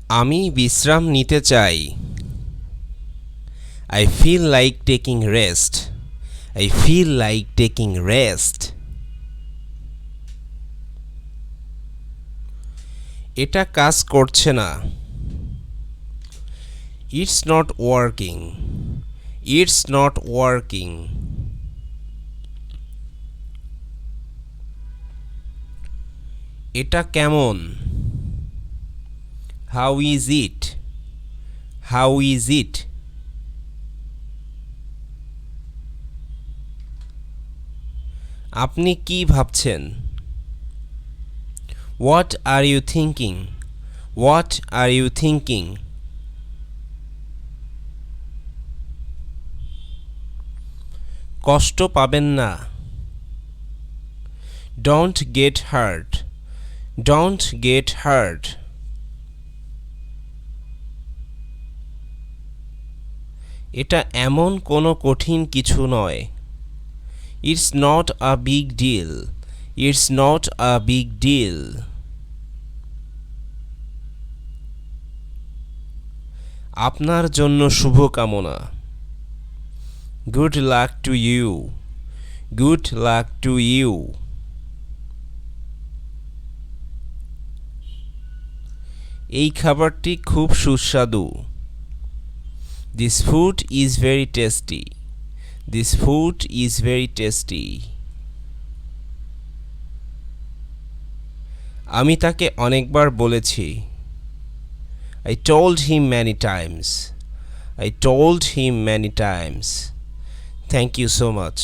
আমি বিশ্রাম নিতে চাই। I feel like taking rest. I feel like taking rest. এটা কাজ করছে না। It's not working. It's not working. এটা কেমন? How is it? How is it? আপনি কি ভাবছেন? What are you thinking? What are you thinking? কষ্ট পাবেন না। Don't get hurt. Don't get hurt. এটা এমন কোনো কঠিন কিছু নয়। It's not a big deal. It's not a big deal. আপনার জন্য শুভকামনা। Good luck to you. Good luck to you. এই খাবারটি খুব সুস্বাদু। This food is very tasty. This food is very tasty. আমি তাকে অনেকবার বলেছি। I told him many times. I told him many times. Thank you so much.